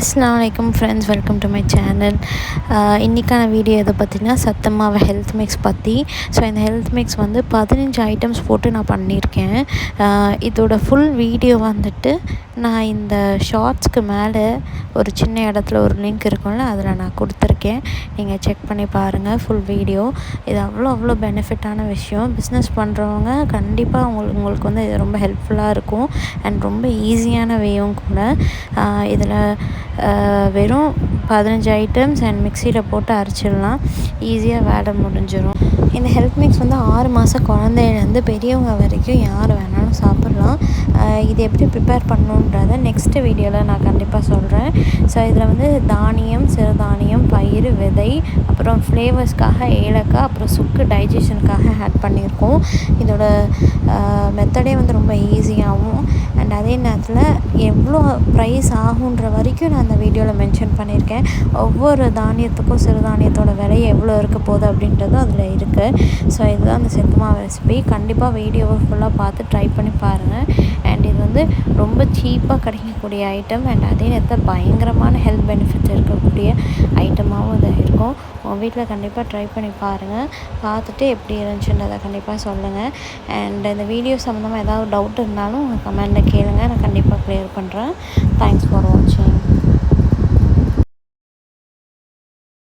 அஸ்ஸலாமு அலைக்கும் friends, welcome to my channel. இன்றைக்கான வீடியோ எதை பற்றினா சத்து மாவு ஹெல்த் மிக்ஸ் பற்றி. ஸோ இந்த ஹெல்த் மிக்ஸ் வந்து 15 ஐட்டம்ஸ் போட்டு நான் பண்ணியிருக்கேன். இதோட ஃபுல் வீடியோ வந்துட்டு நான் இந்த ஷார்ட்ஸ்க்கு மேலே ஒரு சின்ன இடத்துல ஒரு லிங்க் இருக்கும்ல, அதில் நான் கொடுத்துருக்கேன். நீங்கள் செக் பண்ணி பாருங்கள் ஃபுல் வீடியோ. இது அவ்வளோ பெனிஃபிட்டான விஷயம். பிஸ்னஸ் பண்ணுறவங்க கண்டிப்பாக உங்களுக்கு வந்து இது ரொம்ப ஹெல்ப்ஃபுல்லாக இருக்கும் அண்ட் ரொம்ப ஈஸியான வேவும் கூட. இதில் வெறும் 15 ஐட்டம்ஸ் அண்ட் மிக்சியில் போட்டு அரைச்சிடலாம், ஈஸியாக வேலை முடிஞ்சிடும். இந்த ஹெல்த் மிக்ஸ் வந்து 6 மாதம் குழந்தையிலேருந்து பெரியவங்க வரைக்கும் யார் வேணாலும் சாப்பிட்லாம். இது எப்படி ப்ரிப்பேர் பண்ணணுன்றதை நெக்ஸ்ட்டு வீடியோவில் நான் கண்டிப்பாக சொல்கிறேன். ஸோ இதில் வந்து தானியம், சிறுதானியம், பயிறு, விதை, அப்புறம் ஃப்ளேவர்ஸ்க்காக ஏலக்காய், அப்புறம் சுக்கு டைஜஷனுக்காக ஆட் பண்ணியிருக்கோம். இதோட மெத்தடே வந்து ரொம்ப ஈஸியாகவும் அண்ட் அதே நேரத்தில் எவ்வளோ ப்ரைஸ் ஆகுன்ற வரைக்கும் நான் அந்த வீடியோவில் மென்ஷன் பண்ணியிருக்கேன். ஒவ்வொரு தானியத்துக்கும் சிறுதானியத்தோட விலை எவ்வளோ இருக்க போகுது அப்படின்றதும் அதில் இருக்குது. ஸோ இதுதான் அந்த சத்து மாவு ரெசிபி. கண்டிப்பாக வீடியோவை ஃபுல்லாக பார்த்து ட்ரை பண்ணி பாருங்கள். அண்ட் இது வந்து ரொம்ப சீப்பாக கிடைக்கக்கூடிய ஐட்டம் அண்ட் அதே நேரத்தில் பயங்கரமான ஹெல்த் பெனிஃபிட்ஸ் இருக்கக்கூடிய ஐட்டமாகவும் இது இருக்கும். உங்கள் வீட்டில் கண்டிப்பாக ட்ரை பண்ணி பாருங்கள். பார்த்துட்டு எப்படி இருந்துச்சுன்றதை கண்டிப்பாக சொல்லுங்கள். அண்ட் இந்த வீடியோ சம்மந்தமாக ஏதாவது டவுட் இருந்தாலும் உங்கள் கமெண்டில் கேளுங்கள், நான் கண்டிப்பாக க்ளியர் பண்ணுறேன். தேங்க்ஸ் ஃபார் வாட்சிங்.